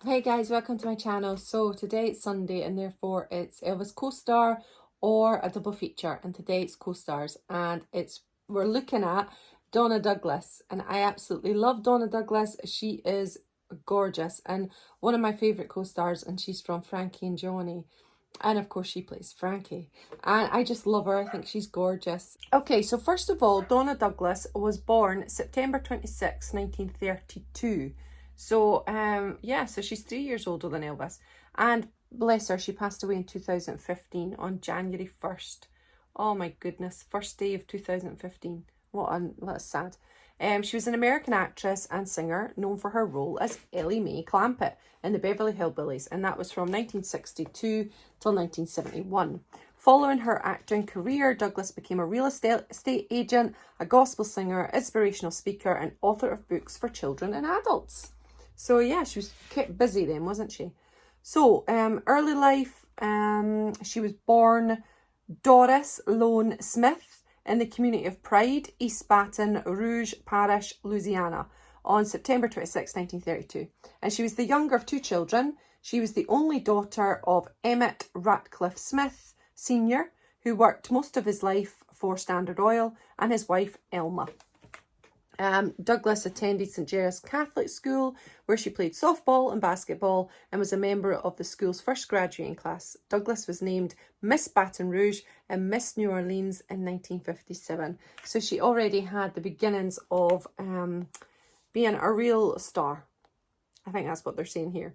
Hey guys, welcome to my channel. So today it's Sunday and therefore it's Elvis CoStar or a double feature, and today it's CoStars and we're looking at Donna Douglas, and I absolutely love Donna Douglas. She is gorgeous and one of my favorite co-stars, and she's from Frankie and Johnny, and of course she plays Frankie, and I just love her. I think she's gorgeous. Okay, so first of all, Donna Douglas was born September 26, 1932. So, yeah, so she's 3 years older than Elvis. And bless her, she passed away in 2015 on January 1st. Oh my goodness, first day of 2015. That's sad. She was an American actress and singer known for her role as Ellie Mae Clampett in the Beverly Hillbillies, and that was from 1962 till 1971. Following her acting career, Douglas became a real estate agent, a gospel singer, inspirational speaker, and author of books for children and adults. So yeah, she was kept busy then, wasn't she? So early life, she was born Doris Lone Smith in the community of Pride, East Baton Rouge Parish, Louisiana, on September 26, 1932. And she was the younger of two children. She was the only daughter of Emmett Ratcliffe Smith Sr., who worked most of his life for Standard Oil, and his wife, Elma. Douglas attended St. Gerard's Catholic School, where she played softball and basketball and was a member of the school's first graduating class. Douglas was named Miss Baton Rouge and Miss New Orleans in 1957. So she already had the beginnings of being a real star. I think that's what they're saying here.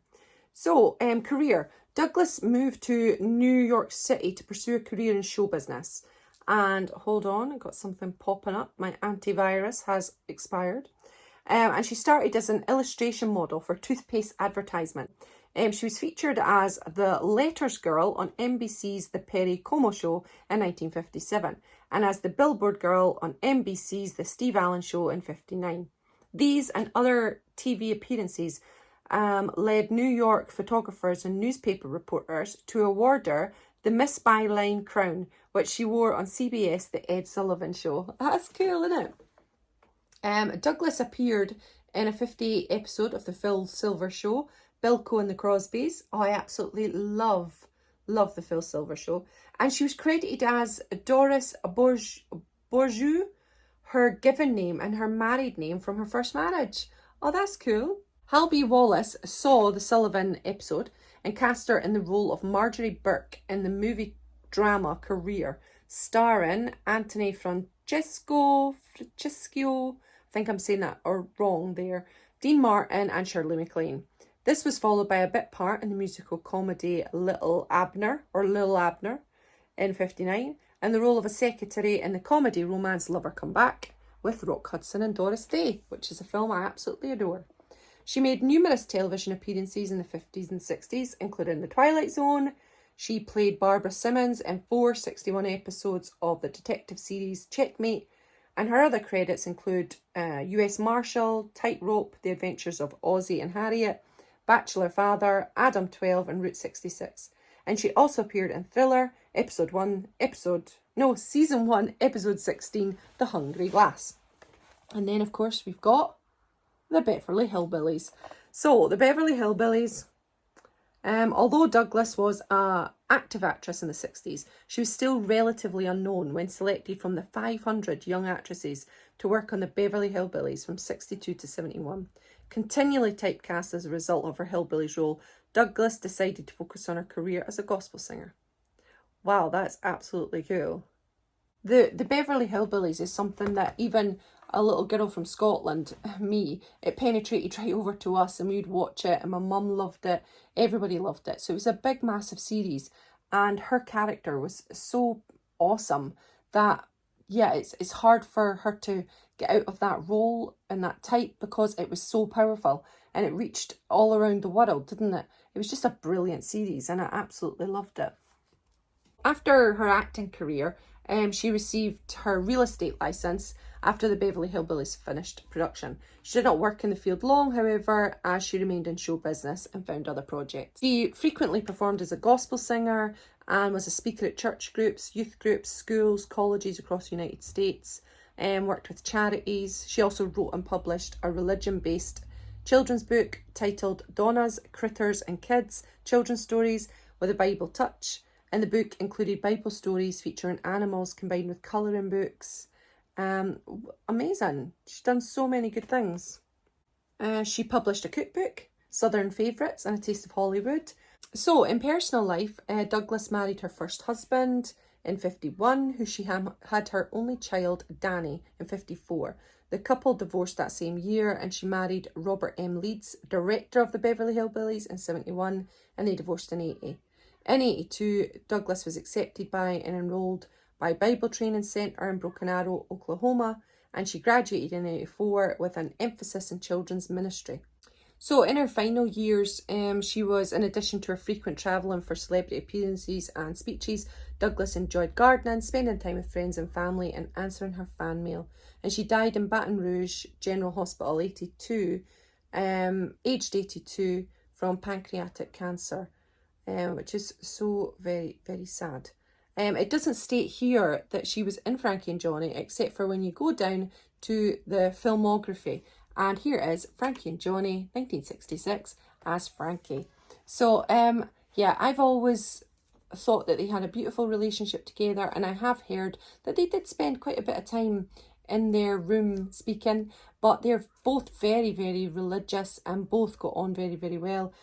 So, career. Douglas moved to New York City to pursue a career in show business. And hold on, I've got something popping up. My antivirus has expired. And she started as an illustration model for toothpaste advertisement. She was featured as the Letters Girl on NBC's The Perry Como Show in 1957, and as the Billboard Girl on NBC's The Steve Allen Show in 1959. These and other TV appearances led New York photographers and newspaper reporters to award her the Miss Byline crown, which she wore on CBS The Ed Sullivan Show. That's cool, isn't it? Douglas appeared in a 58 episode of the Phil Silver Show, Bilko and the Crosbys. Oh, I absolutely love the Phil Silver Show. And she was credited as Doris Bourgeois, her given name and her married name from her first marriage. Oh, that's cool. Hal B. Wallace saw the Sullivan episode and cast her in the role of Marjorie Burke in the movie drama Career, starring Anthony Francesco, I think I'm saying that wrong there, Dean Martin and Shirley MacLaine. This was followed by a bit part in the musical comedy Little Abner in 1959, and the role of a secretary in the comedy romance Lover Come Back with Rock Hudson and Doris Day, which is a film I absolutely adore. She made numerous television appearances in the 50s and 60s, including The Twilight Zone. She played Barbara Simmons in 461 episodes of the detective series Checkmate, and her other credits include US Marshal, Tightrope, The Adventures of Ozzie and Harriet, Bachelor Father, Adam 12, and Route 66. And she also appeared in Thriller, Season 1, Episode 16, The Hungry Glass. And then, of course, we've got the Beverly Hillbillies. So, the Beverly Hillbillies, although Douglas was an active actress in the 60s, she was still relatively unknown when selected from the 500 young actresses to work on the Beverly Hillbillies from 62 to 71. Continually typecast as a result of her Hillbillies role, Douglas decided to focus on her career as a gospel singer. Wow, that's absolutely cool. The Beverly Hillbillies is something that even a little girl from Scotland, me, it penetrated right over to us, and we'd watch it, and my mum loved it, everybody loved it. So it was a big, massive series, and her character was so awesome that, yeah, it's hard for her to get out of that role and that type because it was so powerful, and it reached all around the world, didn't it? It was just a brilliant series, and I absolutely loved it. After her acting career, she received her real estate license after the Beverly Hillbillies finished production. She did not work in the field long, however, as she remained in show business and found other projects. She frequently performed as a gospel singer and was a speaker at church groups, youth groups, schools, colleges across the United States, and worked with charities. She also wrote and published a religion-based children's book titled Donna's Critters and Kids, children's stories with a Bible touch. And the book included Bible stories featuring animals combined with colouring books. Amazing. She's done so many good things. She published a cookbook, Southern Favourites and A Taste of Hollywood. So in personal life, Douglas married her first husband in 51, who she had her only child, Danny, in 54. The couple divorced that same year, and she married Robert M. Leeds, director of the Beverly Hillbillies, in 71, and they divorced in 80. In 82, Douglas was accepted by and enrolled by Bible Training Centre in Broken Arrow, Oklahoma, and she graduated in 84 with an emphasis in children's ministry. So in her final years, she was, in addition to her frequent travelling for celebrity appearances and speeches, Douglas enjoyed gardening, spending time with friends and family, and answering her fan mail. And she died in Baton Rouge General Hospital, aged 82, from pancreatic cancer, which is so very, very sad. It doesn't state here that she was in Frankie and Johnny, except for when you go down to the filmography. And here is Frankie and Johnny, 1966, as Frankie. So, yeah, I've always thought that they had a beautiful relationship together, and I have heard that they did spend quite a bit of time in their room speaking, but they're both very, very religious and both got on very, very well.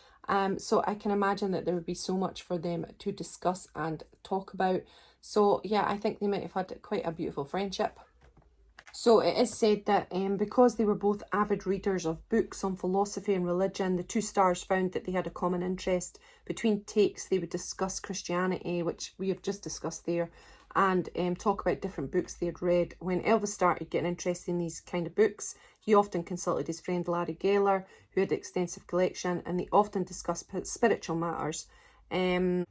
So I can imagine that there would be so much for them to discuss and talk about. So yeah, I think they might have had quite a beautiful friendship. So it is said that because they were both avid readers of books on philosophy and religion, the two stars found that they had a common interest. Between takes, they would discuss Christianity, which we have just discussed there, and talk about different books they had read. When Elvis started getting interested in these kind of books, he often consulted his friend Larry Geller, who had an extensive collection, and they often discussed spiritual matters.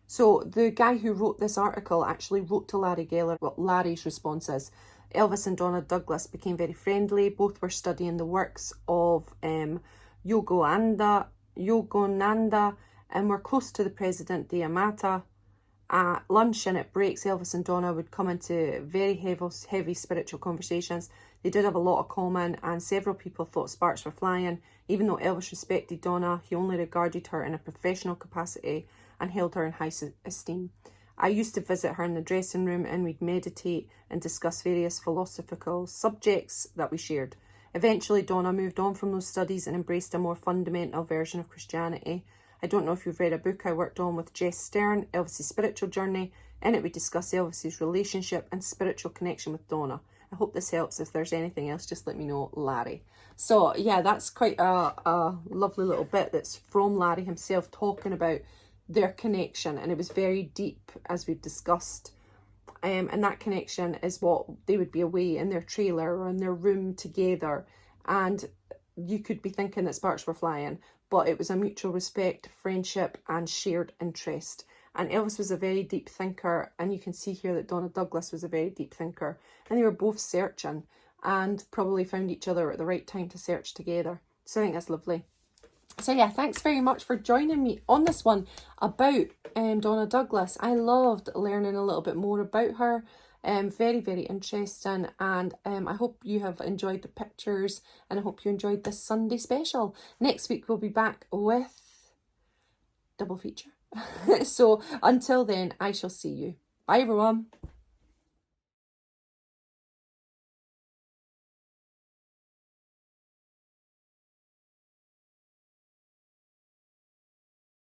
So the guy who wrote this article actually wrote to Larry Geller what Larry's response is. Elvis and Donna Douglas became very friendly. Both were studying the works of Yogananda and were close to the president Diamata. At lunch and at breaks, Elvis and Donna would come into very heavy spiritual conversations. They did have a lot of common, and several people thought sparks were flying. Even though Elvis respected Donna, he only regarded her in a professional capacity and held her in high esteem. I used to visit her in the dressing room, and we'd meditate and discuss various philosophical subjects that we shared. Eventually, Donna moved on from those studies and embraced a more fundamental version of Christianity. I don't know if you've read a book I worked on with Jess Stern, Elvis' Spiritual Journey. In it, we discuss Elvis' relationship and spiritual connection with Donna. I hope this helps. If there's anything else, just let me know, Larry. So, yeah, that's quite a lovely little bit that's from Larry himself talking about their connection, and it was very deep, as we've discussed. And that connection is what they would be away in their trailer or in their room together, and you could be thinking that sparks were flying, but it was a mutual respect, friendship, and shared interest. And Elvis was a very deep thinker, and you can see here that Donna Douglas was a very deep thinker, and they were both searching and probably found each other at the right time to search together. So I think that's lovely. So yeah, thanks very much for joining me on this one about Donna Douglas. I loved learning a little bit more about her. Very, very interesting, and I hope you have enjoyed the pictures, and I hope you enjoyed this Sunday special. Next week we'll be back with double feature. So until then, I shall see you. Bye everyone.